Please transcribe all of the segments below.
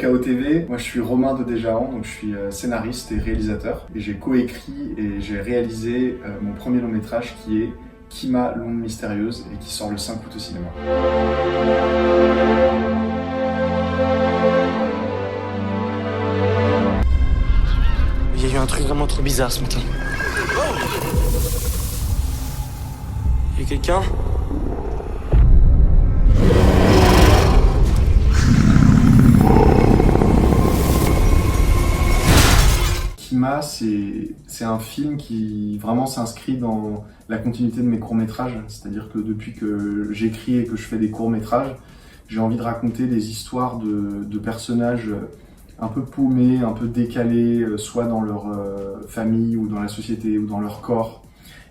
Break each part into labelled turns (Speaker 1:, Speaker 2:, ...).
Speaker 1: KO TV. Moi je suis Romain de Desjahan, donc je suis scénariste et réalisateur. Et j'ai coécrit et j'ai réalisé mon premier long métrage qui est Kima, l'onde mystérieuse, et qui sort le 5 août au cinéma.
Speaker 2: Il y a eu un truc vraiment trop bizarre ce matin. Il y a quelqu'un ?
Speaker 1: Kima, c'est un film qui vraiment s'inscrit dans la continuité de mes courts-métrages. C'est-à-dire que depuis que j'écris et que je fais des courts-métrages, j'ai envie de raconter des histoires de personnages un peu paumés, un peu décalés, soit dans leur famille ou dans la société ou dans leur corps,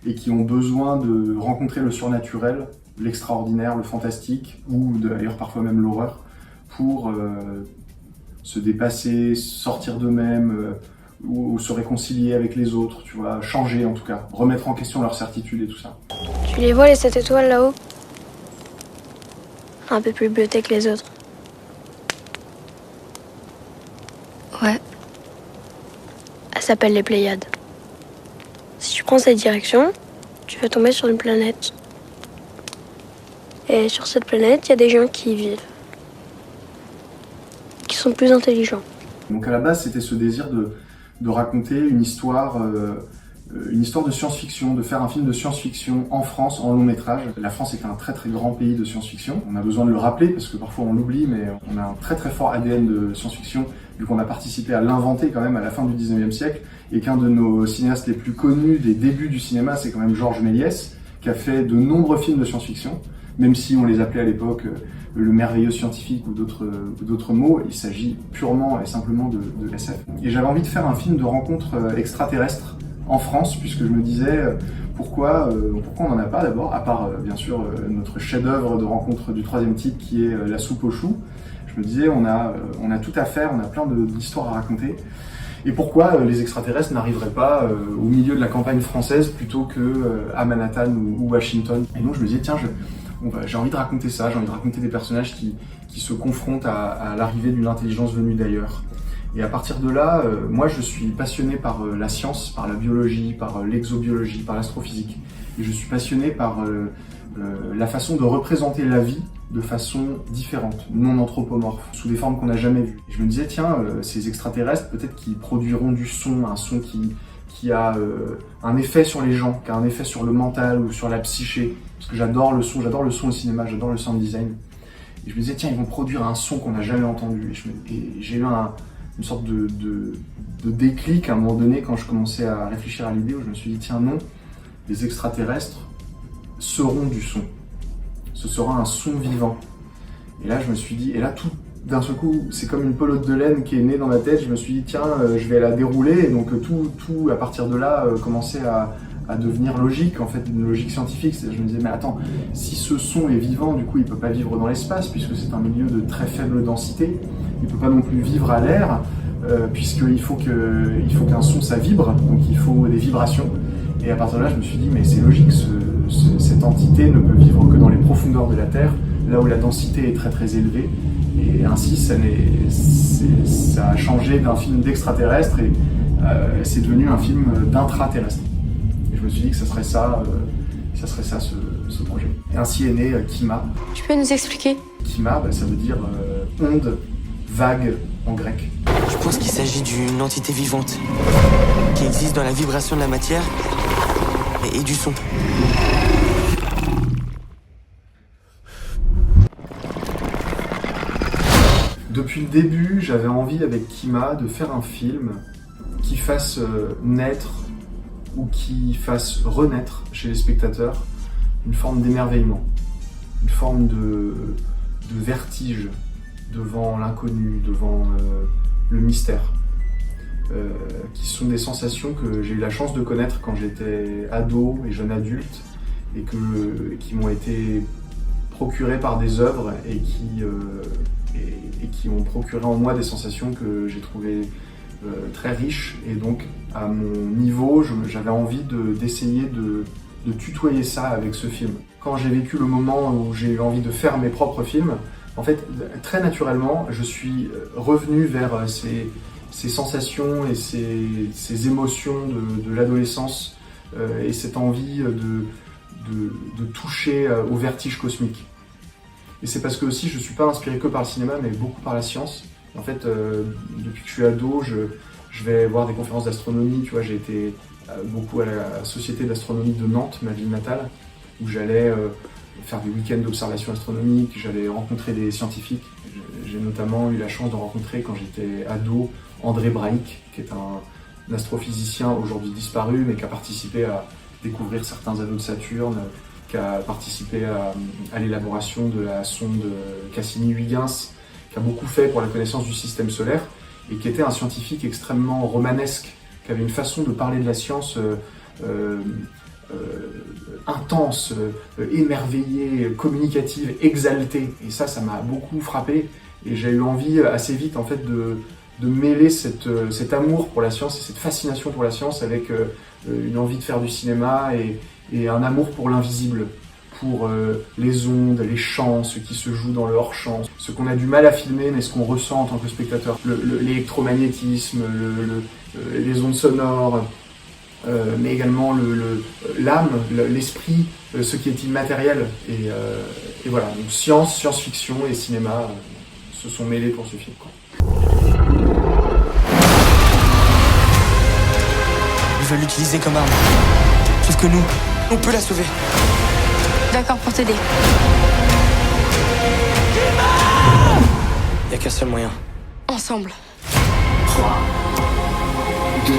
Speaker 1: et qui ont besoin de rencontrer le surnaturel, l'extraordinaire, le fantastique, ou d'ailleurs parfois même l'horreur, pour se dépasser, sortir d'eux-mêmes, ou se réconcilier avec les autres, tu vois, changer en tout cas, remettre en question leurs certitudes et tout ça.
Speaker 3: Tu les vois les 7 étoiles là-haut? Un peu plus bleutées que les autres. Ouais. Elles s'appellent les Pléiades. Si tu prends cette direction, tu vas tomber sur une planète. Et sur cette planète, il y a des gens qui y vivent. Qui sont plus intelligents.
Speaker 1: Donc à la base, c'était ce désir de raconter une histoire de science-fiction, de faire un film de science-fiction en France, en long métrage. La France est un très très grand pays de science-fiction. On a besoin de le rappeler parce que parfois on l'oublie, mais on a un très très fort ADN de science-fiction, vu qu'on a participé à l'inventer quand même à la fin du 19e siècle, et qu'un de nos cinéastes les plus connus des débuts du cinéma, c'est quand même Georges Méliès, qui a fait de nombreux films de science-fiction, même si on les appelait à l'époque le merveilleux scientifique ou d'autres mots, il s'agit purement et simplement de SF. Et j'avais envie de faire un film de rencontre extraterrestre en France, puisque je me disais pourquoi on n'en a pas d'abord, à part bien sûr notre chef-d'œuvre de rencontre du troisième type qui est La soupe aux choux. Je me disais on a tout à faire, on a plein d'histoires à raconter. Et pourquoi les extraterrestres n'arriveraient pas au milieu de la campagne française plutôt qu'à Manhattan ou Washington. Et donc je me disais tiens, j'ai envie de raconter ça, j'ai envie de raconter des personnages qui se confrontent à l'arrivée d'une intelligence venue d'ailleurs. Et à partir de là, moi je suis passionné par la science, par la biologie, par l'exobiologie, par l'astrophysique. Et je suis passionné par la façon de représenter la vie de façon différente, non anthropomorphe, sous des formes qu'on n'a jamais vues. Et je me disais, tiens, ces extraterrestres, peut-être qu'ils produiront du son, un son qui a un effet sur les gens, qui a un effet sur le mental ou sur la psyché. Parce que j'adore le son au cinéma, j'adore le sound design. Et je me disais, tiens, ils vont produire un son qu'on n'a jamais entendu. Et j'ai eu une sorte de déclic à un moment donné quand je commençais à réfléchir à l'idée où je me suis dit, tiens, non, les extraterrestres seront du son. Ce sera un son vivant. Et là, je me suis dit, et là, tout d'un seul coup, c'est comme une pelote de laine qui est née dans ma tête. Je me suis dit, tiens, je vais la dérouler. Et donc, tout à partir de là, commençait à devenir logique, en fait, une logique scientifique. Je me disais, mais attends, si ce son est vivant, du coup, il peut pas vivre dans l'espace, puisque c'est un milieu de très faible densité. Il peut pas non plus vivre à l'air, puisqu'il faut qu'un son, ça vibre, donc il faut des vibrations. Et à partir de là, je me suis dit, mais c'est logique, cette entité ne peut vivre que dans les profondeurs de la Terre, là où la densité est très très élevée. Et ainsi, ça a changé d'un film d'extraterrestre et c'est devenu un film d'intraterrestre. Et je me suis dit que ça serait ça ce projet. Et ainsi est né Kima.
Speaker 3: Tu peux nous expliquer?
Speaker 1: Kima, ça veut dire onde, vague en grec.
Speaker 2: Je pense qu'il s'agit d'une entité vivante qui existe dans la vibration de la matière et du son.
Speaker 1: Depuis le début, j'avais envie avec Kima de faire un film qui fasse naître ou qui fasse renaître chez les spectateurs une forme d'émerveillement, une forme de vertige devant l'inconnu, devant le mystère, qui sont des sensations que j'ai eu la chance de connaître quand j'étais ado et jeune adulte et qui m'ont été procurées par des œuvres et qui ont procuré en moi des sensations que j'ai trouvées très riches. Et donc, à mon niveau, j'avais envie d'essayer de tutoyer ça avec ce film. Quand j'ai vécu le moment où j'ai eu envie de faire mes propres films, En fait, très naturellement, je suis revenu vers ces sensations et ces émotions de l'adolescence et cette envie de toucher au vertige cosmique. Et c'est parce que aussi je ne suis pas inspiré que par le cinéma, mais beaucoup par la science. En fait, depuis que je suis ado, je vais voir des conférences d'astronomie. Tu vois, j'ai été beaucoup à la Société d'astronomie de Nantes, ma ville natale, où j'allais faire des week-ends d'observation astronomique, j'allais rencontrer des scientifiques. J'ai notamment eu la chance de rencontrer, quand j'étais ado, André Braic, qui est un astrophysicien aujourd'hui disparu, mais qui a participé à découvrir certains anneaux de Saturne, qui a participé à l'élaboration de la sonde Cassini-Huygens, qui a beaucoup fait pour la connaissance du système solaire, et qui était un scientifique extrêmement romanesque, qui avait une façon de parler de la science intense, émerveillée, communicative, exaltée. Et ça m'a beaucoup frappé. Et j'ai eu envie assez vite en fait de mêler cet amour pour la science et cette fascination pour la science avec une envie de faire du cinéma et un amour pour l'invisible, pour les ondes, les chants, ce qui se joue dans le hors-champ, ce qu'on a du mal à filmer mais ce qu'on ressent en tant que spectateur, l'électromagnétisme, les ondes sonores, mais également l'âme, l'esprit, ce qui est immatériel. Et voilà, donc science-fiction et cinéma se sont mêlés pour ce film, quoi.
Speaker 2: Ils veulent l'utiliser comme arme. Sauf que nous, on peut la sauver.
Speaker 3: D'accord pour t'aider.
Speaker 2: Y a qu'un seul moyen.
Speaker 3: Ensemble.
Speaker 4: 3, 2,